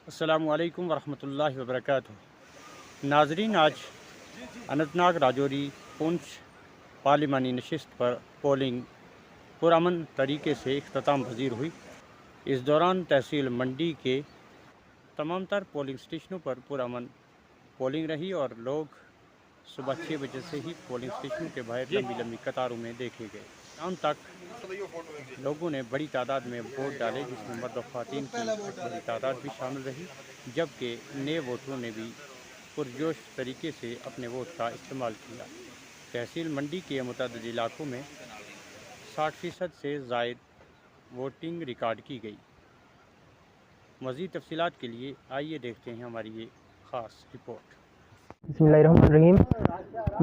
अस्सलामुअलैकुम वरहमतुल्लाहि वबरकातुहू। नाजरीन, आज अनंतनाग राजौरी पुंछ पार्लिमानी नशिस्त पर पोलिंग पुरअमन तरीके से इख्तिताम पजीर हुई। इस दौरान तहसील मंडी के तमाम तर पोलिंग स्टेशनों पर पुरअमन पोलिंग रही और लोग सुबह 6 बजे से ही पोलिंग स्टेशनों के बाहर लंबी लंबी कतारों में देखे गए। शाम तक लोगों ने बड़ी तादाद में वोट डाले, जिसमें मर्द और ख़वातीन की बड़ी तादाद भी शामिल रही, जबकि नए वोटरों ने भी पुरजोश तरीके से अपने वोट का इस्तेमाल किया। तहसील मंडी के मुतअद्दिद इलाकों में 60% से ज़ायद वोटिंग रिकॉर्ड की गई। मज़ीद तफसीलात के लिए आइए देखते हैं हमारी ये ख़ास रिपोर्ट। बिस्मिल्लाहिर्रहमानिर्रहीम।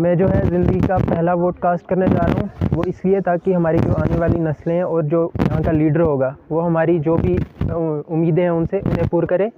मैं जो है ज़िंदगी का पहला वोट कास्ट करने जा रहा हूँ। वो इसलिए ताकि हमारी जो आने वाली नस्लें और जो यहाँ का लीडर होगा वो हमारी जो भी उम्मीदें हैं उन्हें पूर्ण करे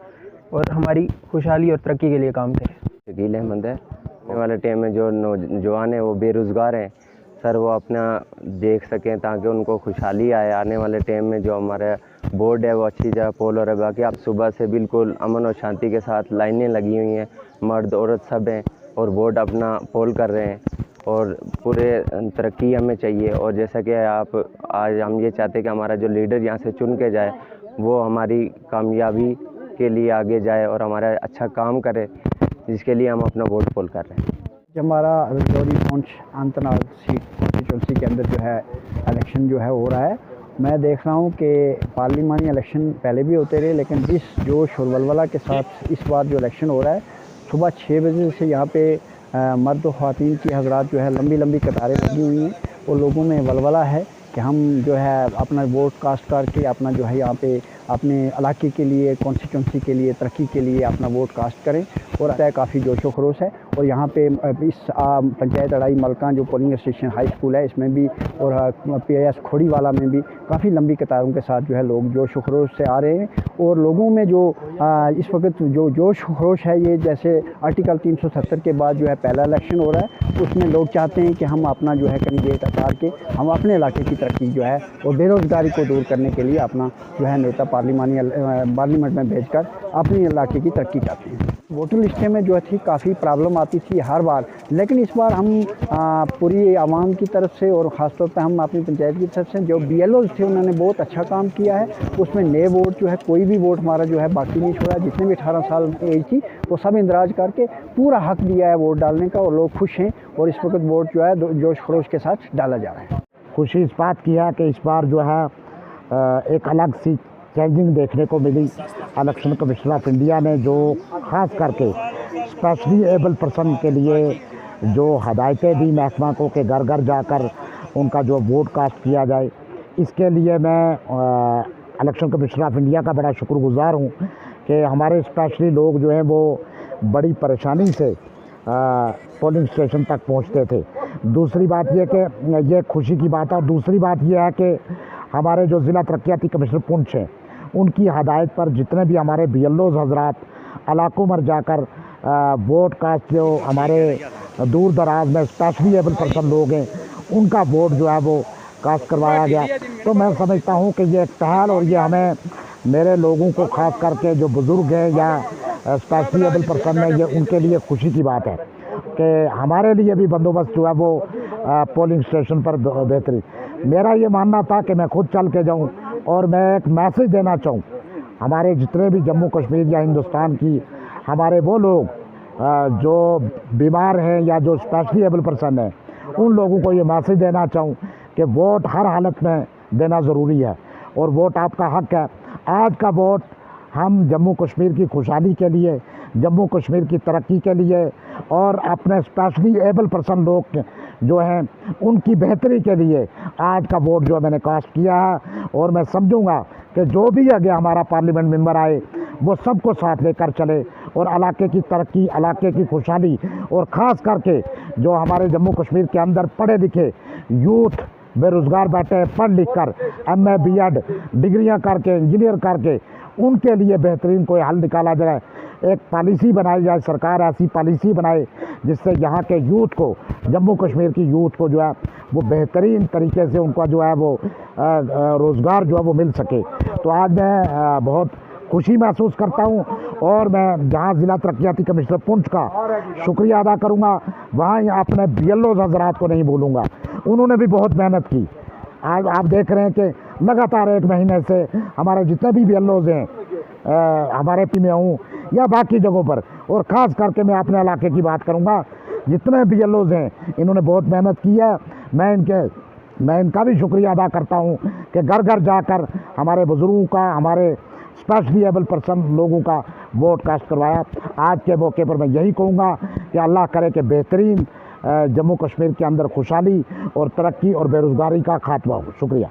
और हमारी खुशहाली और तरक्की के लिए काम करे। शकील अहमद है। आने वाले टाइम में जो नौजवान हैं वो बेरोज़गार हैं सर, वो अपना देख सकें ताकि उनको खुशहाली आए। आने वाले टाइम में जो हमारा बोर्ड है वो अच्छी जगह पोल हो रहा है। बाकी आप सुबह से बिल्कुल अमन और शांति के साथ लाइनें लगी हुई हैं, मर्द औरत सब हैं और वोट अपना पोल कर रहे हैं और पूरे तरक्की हमें चाहिए। और जैसा कि आज हम ये चाहते हैं कि हमारा जो लीडर यहाँ से चुन के जाए वो हमारी कामयाबी के लिए आगे जाए और हमारा अच्छा काम करे, जिसके लिए हम अपना वोट पोल कर रहे हैं। हमारा राजौरी पुंछ अनंतनाग सीट कॉन्स्टिट्यूंसी के अंदर जो है इलेक्शन जो है हो रहा है। मैं देख रहा हूँ कि पार्लिमानी इलेक्शन पहले भी होते रहे, लेकिन जिस जोश और वलवला के साथ इस बार जो इलेक्शन हो रहा है, सुबह 6 बजे से यहाँ पे मर्द और ख़वातीन की हज़रात जो है लंबी लंबी कतारें लगी हुई हैं और लोगों में वलवला है कि हम जो है अपना वोट कास्ट करके अपना जो है यहाँ पे अपने इलाके के लिए, कॉन्स्टिट्यूंसी के लिए, तरक्की के लिए अपना वोट कास्ट करें। और काफ़ी जोश व खरोश है। और यहाँ पे इस पंचायत अड़ाई मलका जो पोलिंग स्टेशन हाई स्कूल है इसमें भी और PIS खोड़ीवाला में भी काफ़ी लंबी कतारों के साथ जो है लोग जोश व खरोश से आ रहे हैं। और लोगों में जो इस वक्त जो जोश व खरोश है, ये जैसे आर्टिकल 370 के बाद जो है पहला इलेक्शन हो रहा है, उसमें लोग चाहते हैं कि हम अपना जो है कैंडिडेट उतार के हम अपने इलाके की तरक्की जो है और बेरोज़गारी को दूर करने के लिए अपना जो है नेता पार्लियामेंट में भेजकर अपने इलाके की तरक्की चाहते हैं। वोटर लिस्टें में जो थी काफ़ी प्रॉब्लम आती थी हर बार, लेकिन इस बार हम पूरी आवाम की तरफ से और ख़ासतौर पर हम अपनी पंचायत की तरफ से जो BLOs थे उन्होंने बहुत अच्छा काम किया है। उसमें नए वोट जो है कोई भी वोट हमारा जो है बाकी नहीं छोड़ा। जितने भी 18 साल एज थी वो सब इंदराज करके पूरा हक दिया है वोट डालने का और लोग खुश हैं। और इस वक्त वोट जो है जोश खरोश के साथ डाला जा रहा है। खुशी इस बात की है कि इस बार जो है एक अलग सी चेंजिंग देखने को मिली। इलेक्शन कमीशन ऑफ इंडिया ने जो ख़ास करके स्पेशली एबल पर्सन के लिए जो हदायतें दी महकमा को कि घर घर जाकर उनका जो वोट कास्ट किया जाए, इसके लिए मैं इलेक्शन कमीशन ऑफ इंडिया का बड़ा शुक्रगुज़ार हूँ कि हमारे स्पेशली लोग जो हैं वो बड़ी परेशानी से पोलिंग स्टेशन तक पहुँचते थे। दूसरी बात यह कि ये खुशी की बात है। और दूसरी बात यह है कि हमारे जो ज़िला तरक्याती कमिश्नर पुंछ हैं उनकी हदायत पर जितने भी हमारे BLOs हजरात इलाकों में जाकर वोट कास्ट जो हमारे दूर दराज में स्पेशली एबल पर्सन लोग हैं उनका वोट जो है वो कास्ट करवाया गया। तो मैं समझता हूँ कि ये एक पहल और ये हमें मेरे लोगों को ख़ास करके जो बुज़ुर्ग हैं या स्पेशली एबल पर्सन हैं, ये उनके लिए खुशी की बात है कि हमारे लिए भी बंदोबस्त जो है वो पोलिंग स्टेशन पर बेहतरी। मेरा ये मानना था कि मैं खुद चल के जाऊं और मैं एक मैसेज देना चाहूं हमारे जितने भी जम्मू कश्मीर या हिंदुस्तान की हमारे वो लोग जो बीमार हैं या जो स्पेशली एबल पर्सन हैं, उन लोगों को ये मैसेज देना चाहूं कि वोट हर हालत में देना ज़रूरी है और वोट आपका हक है। आज का वोट हम जम्मू कश्मीर की खुशहाली के लिए, जम्मू कश्मीर की तरक्की के लिए और अपने स्पेशली एबल पर्सन लोग जो हैं उनकी बेहतरी के लिए आज का वोट जो मैंने कास्ट किया है। और मैं समझूंगा कि जो भी आगे हमारा पार्लियामेंट मेंबर आए वो सबको साथ लेकर चले और इलाके की तरक्की, इलाके की खुशहाली और ख़ास करके जो हमारे जम्मू कश्मीर के अंदर पढ़े लिखे यूथ बेरोज़गार बैठे पढ़ लिख कर MA BEd डिग्रियाँ करके इंजीनियर करके उनके लिए बेहतरीन कोई हल निकाला जाए। एक पॉलिसी बनाई जाए, सरकार ऐसी पॉलिसी बनाए जिससे यहाँ के यूथ को, जम्मू कश्मीर की यूथ को जो है वो बेहतरीन तरीके से उनका जो है वो रोज़गार जो है वो मिल सके। तो आज मैं बहुत खुशी महसूस करता हूँ। और मैं जहाँ ज़िला तरक्याती कमिश्नर पुंछ का शुक्रिया अदा करूँगा, वहाँ अपने BLOs हज़रात को नहीं भूलूँगा। उन्होंने भी बहुत मेहनत की। आज आप देख रहे हैं कि लगातार 1 महीने से हमारे जितने भी BLOs हैं हमारे पी में हूँ या बाकी जगहों पर, और ख़ास करके मैं अपने इलाके की बात करूँगा, जितने BLOs हैं इन्होंने बहुत मेहनत की है। मैं इनका भी शुक्रिया अदा करता हूँ कि घर घर जाकर हमारे बुज़ुर्गों का, हमारे स्पेशली एबल पर्सन लोगों का वोट कास्ट करवाया। आज के मौके पर मैं यही कहूँगा कि अल्लाह करे कि बेहतरीन जम्मू कश्मीर के अंदर खुशहाली और तरक्की और बेरोज़गारी का खात्मा हो। शुक्रिया।